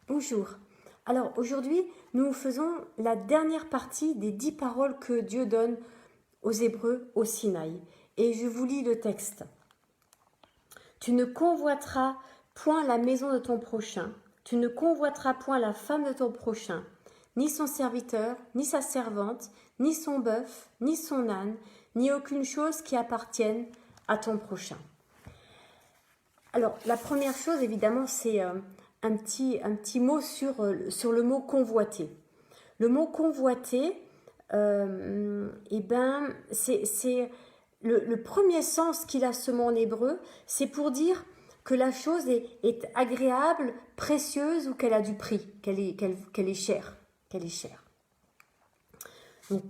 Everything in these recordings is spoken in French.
Bonjour. Alors aujourd'hui, nous faisons la dernière partie des 10 paroles que Dieu donne aux Hébreux au Sinaï. Et je vous lis le texte. Tu ne convoiteras point la maison de ton prochain, tu ne convoiteras point la femme de ton prochain, ni son serviteur, ni sa servante, ni son bœuf, ni son âne, ni aucune chose qui appartienne à ton prochain. Alors, la première chose, évidemment, c'est un petit mot sur le mot convoiter. Le mot convoiter, c'est le premier sens qu'il a ce mot en hébreu, c'est pour dire que la chose est agréable, précieuse ou qu'elle a du prix, qu'elle est chère. Qu'elle est chère. Donc,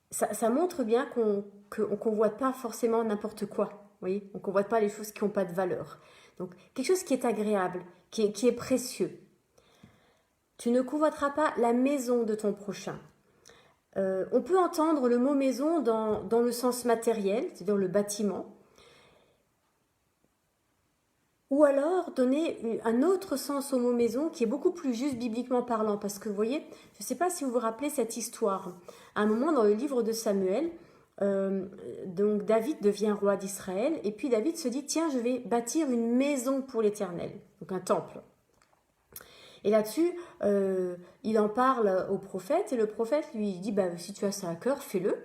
ça montre bien qu'on ne convoite pas forcément n'importe quoi. Vous voyez, on ne convoite pas les choses qui n'ont pas de valeur. Donc, quelque chose qui est agréable, qui est précieux. Tu ne convoiteras pas la maison de ton prochain. On peut entendre le mot maison dans le sens matériel, c'est-à-dire le bâtiment, ou alors donner un autre sens au mot maison qui est beaucoup plus juste bibliquement parlant, parce que vous voyez, je ne sais pas si vous vous rappelez cette histoire. À un moment dans le livre de Samuel, donc David devient roi d'Israël, et puis David se dit, tiens, je vais bâtir une maison pour l'Éternel, donc un temple. Et là-dessus, il en parle au prophète, et le prophète lui dit, bah, si tu as ça à cœur, fais-le.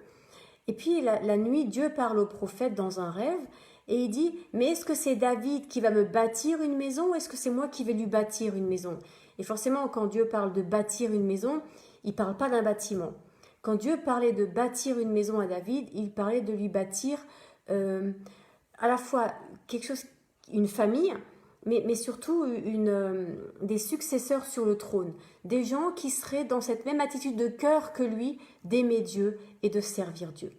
Et puis la nuit, Dieu parle au prophète dans un rêve, et il dit, mais est-ce que c'est David qui va me bâtir une maison, ou est-ce que c'est moi qui vais lui bâtir une maison? Et forcément, quand Dieu parle de bâtir une maison, il ne parle pas d'un bâtiment. Quand Dieu parlait de bâtir une maison à David, il parlait de lui bâtir à la fois quelque chose, une famille, mais surtout des successeurs sur le trône, des gens qui seraient dans cette même attitude de cœur que lui, d'aimer Dieu et de servir Dieu.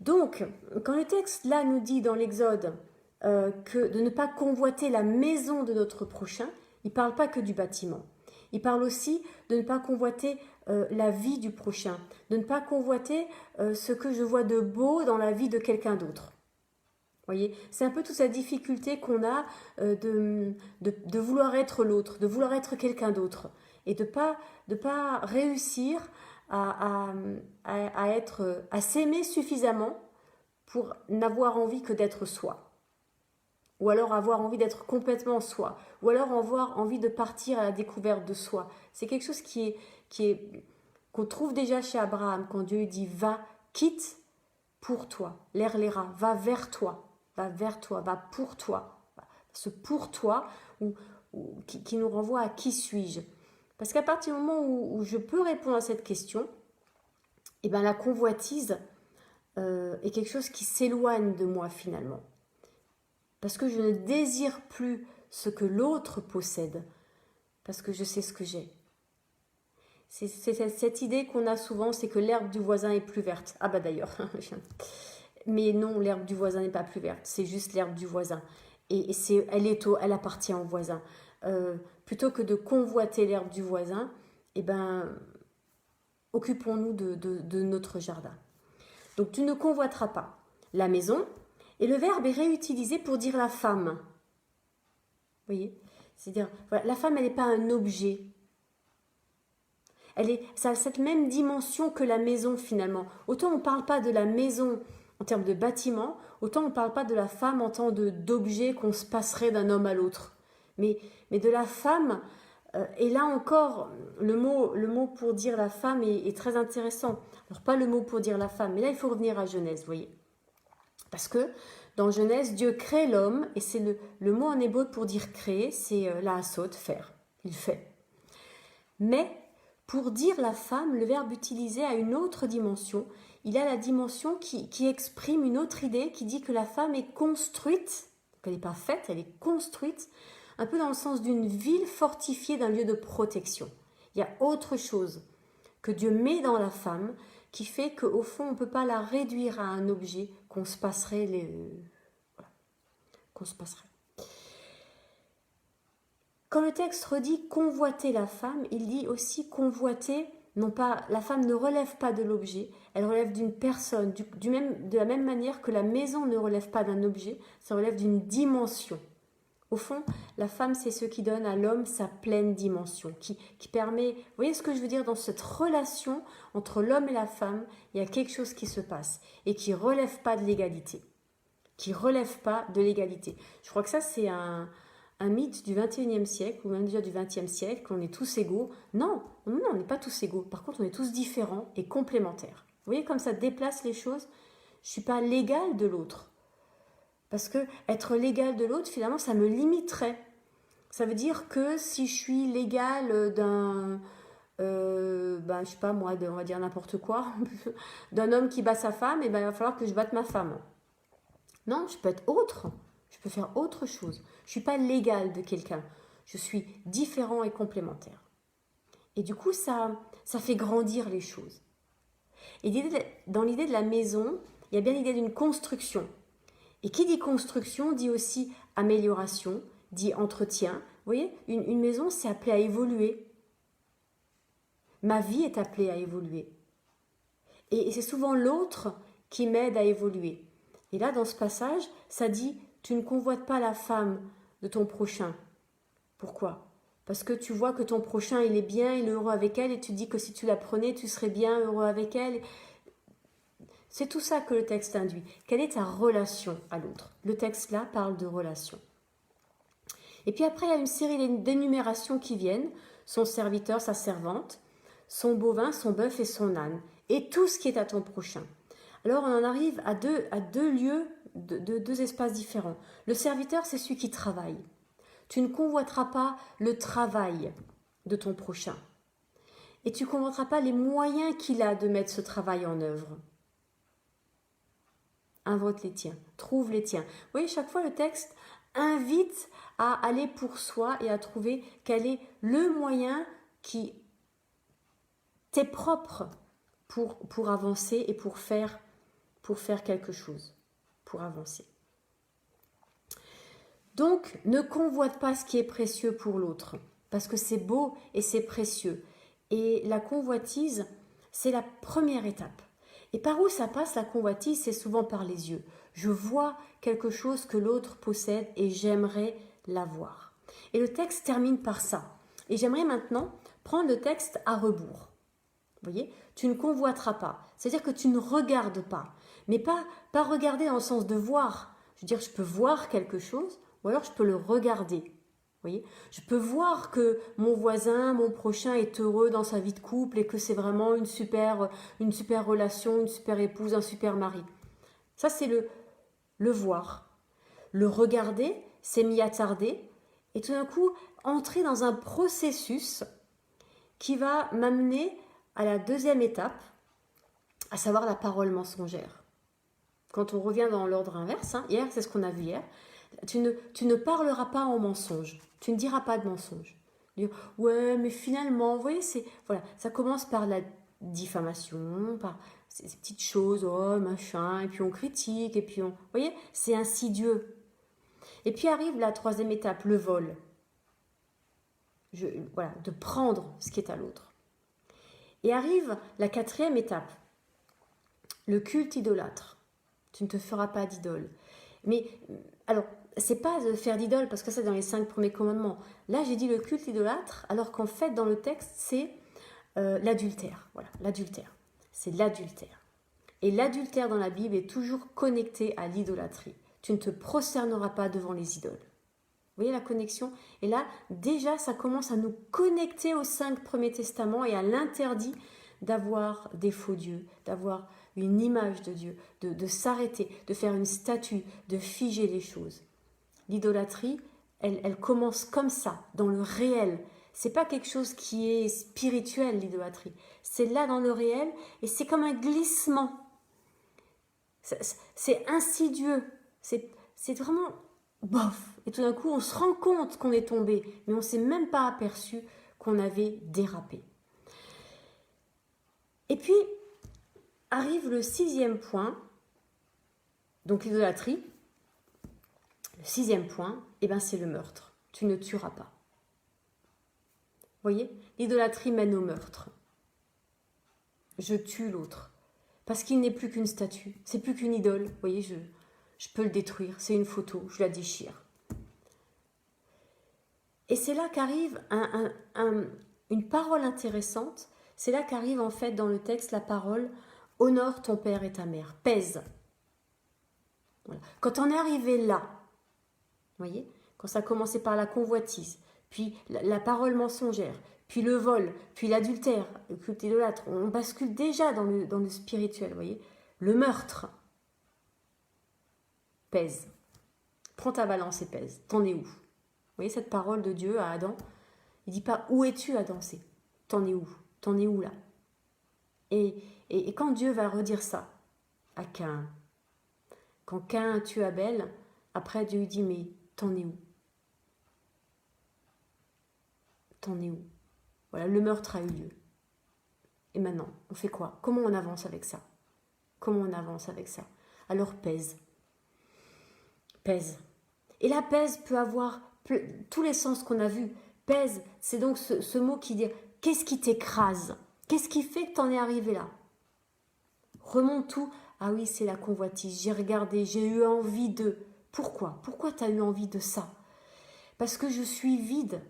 Donc, quand le texte là nous dit dans l'Exode que de ne pas convoiter la maison de notre prochain, il ne parle pas que du bâtiment. Il parle aussi de ne pas convoiter la vie du prochain, de ne pas convoiter ce que je vois de beau dans la vie de quelqu'un d'autre. Voyez, c'est un peu toute cette difficulté qu'on a de vouloir être l'autre, de vouloir être quelqu'un d'autre et de pas réussir à s'aimer suffisamment pour n'avoir envie que d'être soi. Ou alors avoir envie d'être complètement soi. Ou alors avoir envie de partir à la découverte de soi. C'est quelque chose qu'on trouve déjà chez Abraham quand Dieu dit va, quitte pour toi. L'erléra, va vers toi. Va vers toi, va pour toi. Ce pour toi qui nous renvoie à qui suis-je. Parce qu'à partir du moment où je peux répondre à cette question, eh ben la convoitise est quelque chose qui s'éloigne de moi finalement. Parce que je ne désire plus ce que l'autre possède, parce que je sais ce que j'ai. C'est cette idée qu'on a souvent, c'est que l'herbe du voisin est plus verte. Ah bah d'ailleurs, mais non, l'herbe du voisin n'est pas plus verte, c'est juste l'herbe du voisin. Et elle appartient au voisin. Plutôt que de convoiter l'herbe du voisin, eh ben, occupons-nous de notre jardin. Donc tu ne convoiteras pas la maison, et le verbe est réutilisé pour dire la femme. Vous voyez? C'est-à-dire, voilà, la femme, elle n'est pas un objet. Ça a cette même dimension que la maison finalement. Autant on ne parle pas de la maison en termes de bâtiment, autant on ne parle pas de la femme en tant d'objet qu'on se passerait d'un homme à l'autre. Mais de la femme, et là encore, le mot pour dire la femme est très intéressant. Alors pas le mot pour dire la femme, mais là il faut revenir à Genèse, vous voyez. Parce que dans Genèse, Dieu crée l'homme, et c'est le mot en hébreu pour dire créer, c'est la asot, faire. Il fait. Mais pour dire la femme, le verbe utilisé a une autre dimension. Il a la dimension qui exprime une autre idée, qui dit que la femme est construite, qu'elle n'est pas faite, elle est construite, un peu dans le sens d'une ville fortifiée, d'un lieu de protection. Il y a autre chose que Dieu met dans la femme qui fait qu'au fond, on ne peut pas la réduire à un objet qu'on se passerait. Qu'on se passerait. Quand le texte redit convoiter la femme, il dit aussi convoiter, non pas, la femme ne relève pas de l'objet, elle relève d'une personne, de la même manière que la maison ne relève pas d'un objet, ça relève d'une dimension. Au fond, la femme, c'est ce qui donne à l'homme sa pleine dimension, qui permet... Vous voyez ce que je veux dire? Dans cette relation entre l'homme et la femme, il y a quelque chose qui se passe et qui ne relève pas de l'égalité. Je crois que ça, c'est un mythe du 21e siècle, ou même déjà du 20e siècle, qu'on est tous égaux. Non, on n'est pas tous égaux. Par contre, on est tous différents et complémentaires. Vous voyez comme ça déplace les choses? Je ne suis pas l'égal de l'autre. Parce que être l'égal de l'autre, finalement, ça me limiterait. Ça veut dire que si je suis l'égal d'un, je sais pas moi, on va dire n'importe quoi, d'un homme qui bat sa femme, et ben, il va falloir que je batte ma femme. Non, je peux être autre. Je peux faire autre chose. Je ne suis pas l'égal de quelqu'un. Je suis différent et complémentaire. Et du coup, ça fait grandir les choses. Et dans l'idée de la maison, il y a bien l'idée d'une construction. Et qui dit construction dit aussi amélioration, dit entretien. Vous voyez, une maison, c'est appelé à évoluer. Ma vie est appelée à évoluer. Et c'est souvent l'autre qui m'aide à évoluer. Et là, dans ce passage, ça dit, tu ne convoites pas la femme de ton prochain. Pourquoi? Parce que tu vois que ton prochain, il est bien, il est heureux avec elle, et tu dis que si tu la prenais, tu serais bien heureux avec elle. C'est tout ça que le texte induit. Quelle est ta relation à l'autre? Le texte là parle de relation. Et puis après, il y a une série d'énumérations qui viennent. Son serviteur, sa servante, son bovin, son bœuf et son âne. Et tout ce qui est à ton prochain. Alors on en arrive à deux lieux, deux espaces différents. Le serviteur, c'est celui qui travaille. Tu ne convoiteras pas le travail de ton prochain. Et tu ne convoiteras pas les moyens qu'il a de mettre ce travail en œuvre. Invente les tiens, trouve les tiens. Vous voyez, chaque fois le texte invite à aller pour soi et à trouver quel est le moyen qui t'est propre pour avancer et pour faire quelque chose, pour avancer. Donc, ne convoite pas ce qui est précieux pour l'autre, parce que c'est beau et c'est précieux. Et la convoitise, c'est la première étape. Et par où ça passe la convoitise? C'est souvent par les yeux. Je vois quelque chose que l'autre possède et j'aimerais l'avoir. Et le texte termine par ça. Et j'aimerais maintenant prendre le texte à rebours. Vous voyez, tu ne convoiteras pas. C'est-à-dire que tu ne regardes pas. Mais pas regarder dans le sens de voir. Je veux dire, je peux voir quelque chose ou alors je peux le regarder. Vous voyez, je peux voir que mon voisin, mon prochain est heureux dans sa vie de couple et que c'est vraiment une super relation, une super épouse, un super mari. Ça, c'est le voir. Le regarder, c'est m'y attarder et tout d'un coup, entrer dans un processus qui va m'amener à la deuxième étape, à savoir la parole mensongère. Quand on revient dans l'ordre inverse, hier, c'est ce qu'on a vu hier, tu ne parleras pas en mensonge. Tu ne diras pas de mensonge. Dire, ouais, mais finalement, vous voyez, voilà, ça commence par la diffamation, par ces petites choses, oh, machin, et puis on critique, et puis on... Vous voyez, c'est insidieux. Et puis arrive la troisième étape, le vol. Voilà, de prendre ce qui est à l'autre. Et arrive la quatrième étape, le culte idolâtre. Tu ne te feras pas d'idole. Mais, alors, c'est pas de faire d'idole, parce que c'est dans les 5 premiers commandements. Là, j'ai dit le culte idolâtre, alors qu'en fait, dans le texte, c'est l'adultère. Voilà, l'adultère. C'est l'adultère. Et l'adultère dans la Bible est toujours connecté à l'idolâtrie. Tu ne te prosterneras pas devant les idoles. Vous voyez la connexion? Et là, déjà, ça commence à nous connecter aux 5 premiers testaments et à l'interdit d'avoir des faux dieux, d'avoir une image de Dieu, de s'arrêter, de faire une statue, de figer les choses. L'idolâtrie, elle commence comme ça, dans le réel. C'est pas quelque chose qui est spirituel, l'idolâtrie. C'est là dans le réel et c'est comme un glissement. C'est insidieux. C'est vraiment bof. Et tout d'un coup, on se rend compte qu'on est tombé, mais on ne s'est même pas aperçu qu'on avait dérapé. Et puis, arrive le 6e point, donc l'idolâtrie. Le 6e point, c'est le meurtre. Tu ne tueras pas. Vous voyez, l'idolâtrie mène au meurtre. Je tue l'autre. Parce qu'il n'est plus qu'une statue. C'est plus qu'une idole. Vous voyez, je peux le détruire. C'est une photo. Je la déchire. Et c'est là qu'arrive une parole intéressante. C'est là qu'arrive en fait dans le texte la parole « Honore ton père et ta mère ». Pèse. Voilà. Quand on est arrivé là, vous voyez, quand ça a commencé par la convoitise, puis la parole mensongère, puis le vol, puis l'adultère, le culte idolâtre, on bascule déjà dans le spirituel, vous voyez. Le meurtre pèse. Prends ta balance et pèse. T'en es où? Vous voyez cette parole de Dieu à Adam? Il dit pas où es-tu Adam, c'est t'en es où? T'en es où là? Et quand Dieu va redire ça à Caïn, quand Caïn tue Abel, après Dieu lui dit mais t'en es où? T'en es où? Voilà, le meurtre a eu lieu. Et maintenant, on fait quoi? Comment on avance avec ça? Comment on avance avec ça? Alors pèse. Pèse. Et la pèse peut avoir tous les sens qu'on a vus. Pèse, c'est donc ce mot qui dit qu'est-ce qui t'écrase? Qu'est-ce qui fait que t'en es arrivé là? Remonte tout. Ah oui, c'est la convoitise. J'ai regardé, j'ai eu envie de. Pourquoi? Pourquoi tu as eu envie de ça? Parce que je suis vide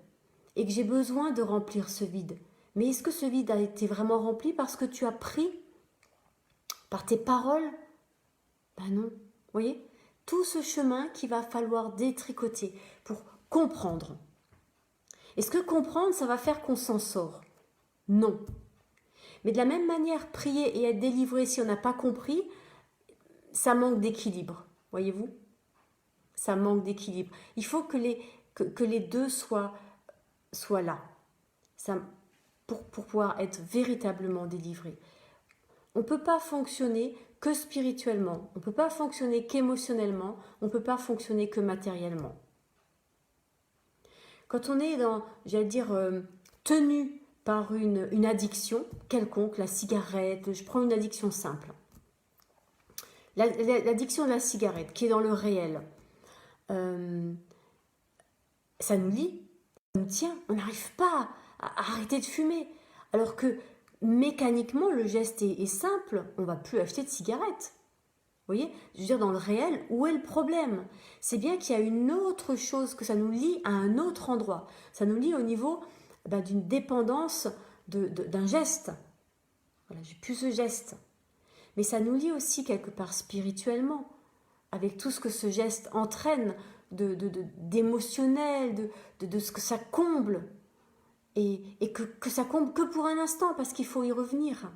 et que j'ai besoin de remplir ce vide. Mais est-ce que ce vide a été vraiment rempli parce que tu as pris par tes paroles? Ben non. Vous voyez? Tout ce chemin qu'il va falloir détricoter pour comprendre. Est-ce que comprendre, ça va faire qu'on s'en sort? Non. Mais de la même manière, prier et être délivré, si on n'a pas compris, ça manque d'équilibre. Voyez-vous? Ça manque d'équilibre. Il faut que les deux soient là. Ça, pour pouvoir être véritablement délivré. On ne peut pas fonctionner que spirituellement. On ne peut pas fonctionner qu'émotionnellement. On ne peut pas fonctionner que matériellement. Quand on est j'allais dire, tenu par une addiction quelconque, la cigarette, je prends une addiction simple. L'addiction de la cigarette, qui est dans le réel, ça nous lie, ça nous tient. On n'arrive pas à arrêter de fumer. Alors que mécaniquement, le geste est simple, on ne va plus acheter de cigarettes. Vous voyez, je veux dire, dans le réel, où est le problème? C'est bien qu'il y a une autre chose, que ça nous lie à un autre endroit. Ça nous lie au niveau d'une dépendance d'un geste. Voilà, j'ai plus ce geste. Mais ça nous lie aussi quelque part spirituellement, avec tout ce que ce geste entraîne d'émotionnel, de ce que ça comble. Et que ça comble que pour un instant, parce qu'il faut y revenir.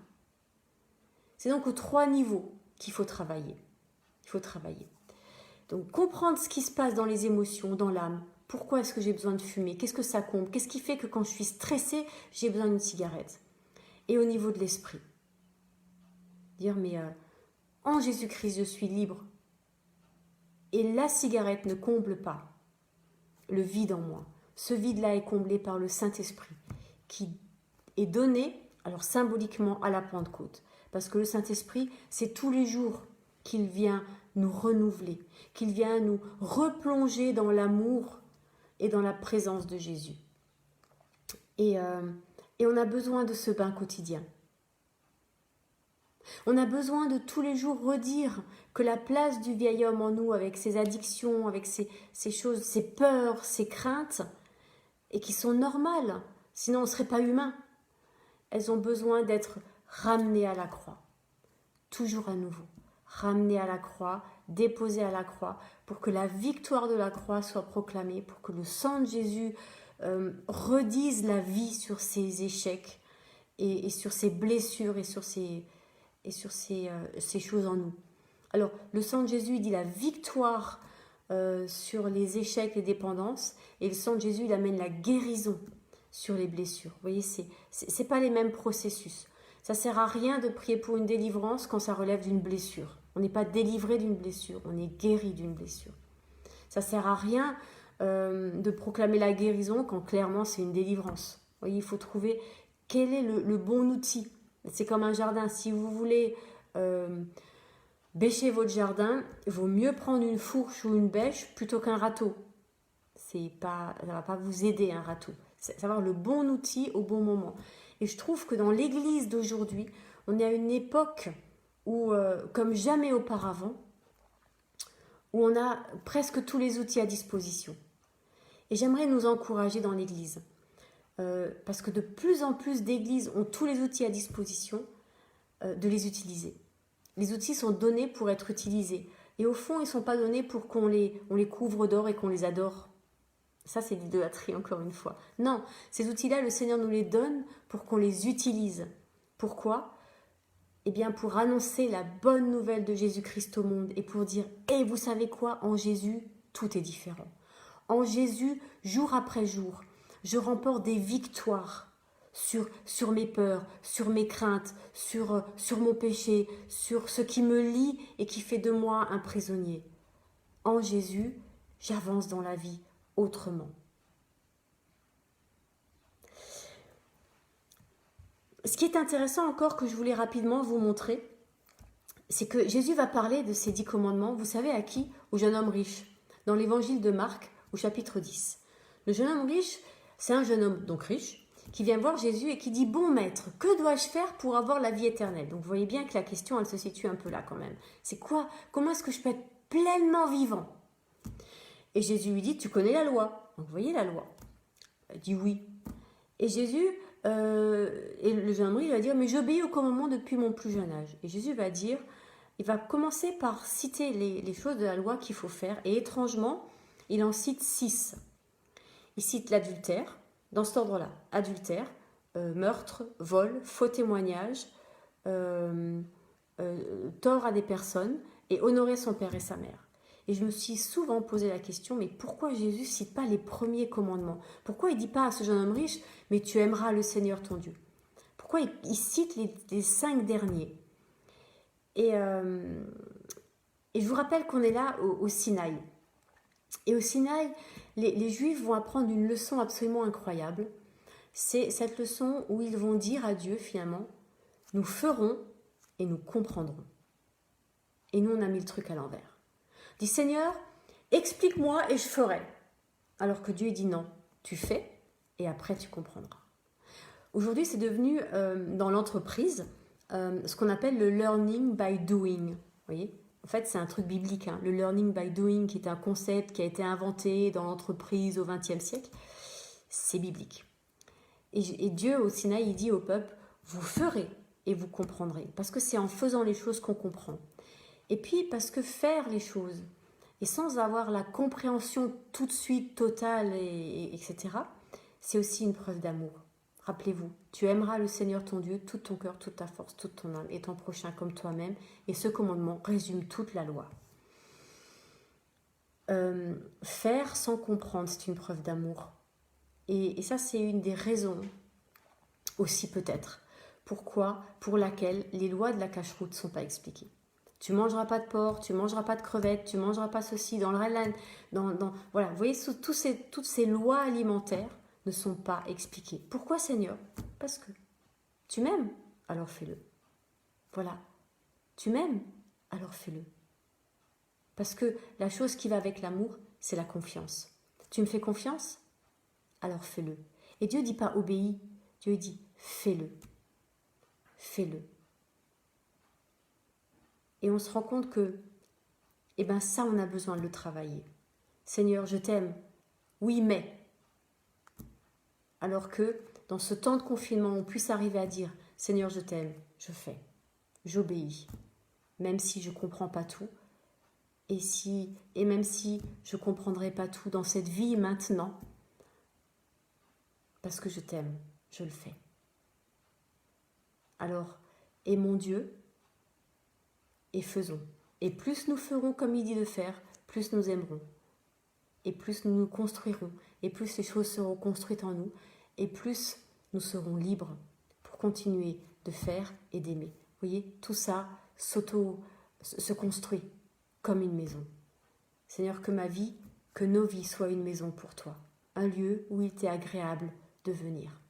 C'est donc aux 3 niveaux qu'il faut travailler. Il faut travailler. Donc comprendre ce qui se passe dans les émotions, dans l'âme. Pourquoi est-ce que j'ai besoin de fumer? Qu'est-ce que ça comble? Qu'est-ce qui fait que quand je suis stressée, j'ai besoin d'une cigarette? Et au niveau de l'esprit. Dire mais en Jésus-Christ je suis libre. Et la cigarette ne comble pas le vide en moi. Ce vide-là est comblé par le Saint-Esprit qui est donné, alors symboliquement, à la Pentecôte. Parce que le Saint-Esprit, c'est tous les jours qu'il vient nous renouveler, qu'il vient nous replonger dans l'amour et dans la présence de Jésus. Et on a besoin de ce bain quotidien. On a besoin de tous les jours redire que la place du vieil homme en nous, avec ses addictions, avec ses choses, ses peurs, ses craintes, et qui sont normales, sinon on ne serait pas humain. Elles ont besoin d'être ramenées à la croix, toujours à nouveau, ramenées à la croix, déposées à la croix, pour que la victoire de la croix soit proclamée, pour que le sang de Jésus redise la vie sur ses échecs et sur ses blessures et sur ces choses en nous. Alors, le sang de Jésus, il dit la victoire sur les échecs, les dépendances, et le sang de Jésus, il amène la guérison sur les blessures. Vous voyez, c'est pas les mêmes processus. Ça sert à rien de prier pour une délivrance quand ça relève d'une blessure. On n'est pas délivré d'une blessure, on est guéri d'une blessure. Ça sert à rien de proclamer la guérison quand clairement c'est une délivrance. Vous voyez, il faut trouver quel est le bon outil. C'est comme un jardin. Si vous voulez bêcher votre jardin, il vaut mieux prendre une fourche ou une bêche plutôt qu'un râteau. Ça ne va pas vous aider un râteau. C'est savoir le bon outil au bon moment. Et je trouve que dans l'église d'aujourd'hui, on est à une époque où, comme jamais auparavant, où on a presque tous les outils à disposition. Et j'aimerais nous encourager dans l'Église, parce que de plus en plus d'églises ont tous les outils à disposition, de les utiliser. Les outils sont donnés pour être utilisés. Et au fond, ils ne sont pas donnés pour on les couvre d'or et qu'on les adore. Ça, c'est l'idolâtrie, encore une fois. Non, ces outils-là, le Seigneur nous les donne pour qu'on les utilise. Pourquoi ? Eh bien, pour annoncer la bonne nouvelle de Jésus-Christ au monde et pour dire, vous savez quoi ? En Jésus, tout est différent. En Jésus, jour après jour, je remporte des victoires sur mes peurs, sur mes craintes, sur mon péché, sur ce qui me lie et qui fait de moi un prisonnier. En Jésus, j'avance dans la vie autrement. Ce qui est intéressant encore que je voulais rapidement vous montrer, c'est que Jésus va parler de ces 10 commandements, vous savez à qui ? Au jeune homme riche, dans l'évangile de Marc, au chapitre 10. Le jeune homme riche, c'est un jeune homme donc riche, qui vient voir Jésus et qui dit « Bon maître, que dois-je faire pour avoir la vie éternelle ?» Donc vous voyez bien que la question, elle se situe un peu là quand même. C'est quoi ? Comment est-ce que je peux être pleinement vivant ? Et Jésus lui dit « Tu connais la loi. » Donc vous voyez la loi. Il dit « Oui. » Et Jésus, et le jeune homme riche va dire « Mais j'obéis au commandement depuis mon plus jeune âge. » Et Jésus va dire, il va commencer par citer les choses de la loi qu'il faut faire. Et étrangement, il en cite 6. Il cite l'adultère, dans cet ordre-là. Adultère, meurtre, vol, faux témoignage, tort à des personnes et honorer son père et sa mère. Et je me suis souvent posé la question, mais pourquoi Jésus ne cite pas les premiers commandements ? Pourquoi il ne dit pas à ce jeune homme riche, mais tu aimeras le Seigneur ton Dieu ? Pourquoi il cite les 5 derniers ? Et je vous rappelle qu'on est là au Sinaï. Et au Sinaï, les Juifs vont apprendre une leçon absolument incroyable. C'est cette leçon où ils vont dire à Dieu, finalement, nous ferons et nous comprendrons. Et nous, on a mis le truc à l'envers. Dit Seigneur, explique-moi et je ferai. Alors que Dieu dit non, tu fais et après tu comprendras. Aujourd'hui, c'est devenu dans l'entreprise ce qu'on appelle le learning by doing. Vous voyez ? En fait, c'est un truc biblique, hein. Le learning by doing, qui est un concept qui a été inventé dans l'entreprise au XXe siècle, c'est biblique. Et Dieu, au Sinaï, il dit au peuple, vous ferez et vous comprendrez. Parce que c'est en faisant les choses qu'on comprend. Et puis, parce que faire les choses, et sans avoir la compréhension tout de suite totale, etc., c'est aussi une preuve d'amour. Rappelez-vous, tu aimeras le Seigneur ton Dieu, tout ton cœur, toute ta force, toute ton âme, et ton prochain comme toi-même. Et ce commandement résume toute la loi. Faire sans comprendre, c'est une preuve d'amour. Et ça, c'est une des raisons aussi peut-être pour laquelle les lois de la cache-route ne sont pas expliquées. Tu ne mangeras pas de porc, tu ne mangeras pas de crevettes, tu ne mangeras pas ceci, voilà, vous voyez, toutes ces lois alimentaires ne sont pas expliquées. Pourquoi, Seigneur ? Parce que tu m'aimes, alors fais-le. Voilà, tu m'aimes, alors fais-le. Parce que la chose qui va avec l'amour, c'est la confiance. Tu me fais confiance ? Alors fais-le. Et Dieu ne dit pas obéis, Dieu dit fais-le. Fais-le. Et on se rend compte que, ça, on a besoin de le travailler. Seigneur, je t'aime. Oui, mais. Alors que, dans ce temps de confinement, on puisse arriver à dire, Seigneur, je t'aime, je fais, j'obéis. Même si je ne comprends pas tout. Et même si je ne comprendrai pas tout dans cette vie maintenant, parce que je t'aime, je le fais. Alors, aimons Dieu et faisons. Et plus nous ferons comme il dit de faire, plus nous aimerons. Et plus nous nous construirons. Et plus les choses seront construites en nous. Et plus nous serons libres pour continuer de faire et d'aimer. Vous voyez, tout ça se construit comme une maison. Seigneur, que ma vie, que nos vies soient une maison pour toi. Un lieu où il t'est agréable de venir.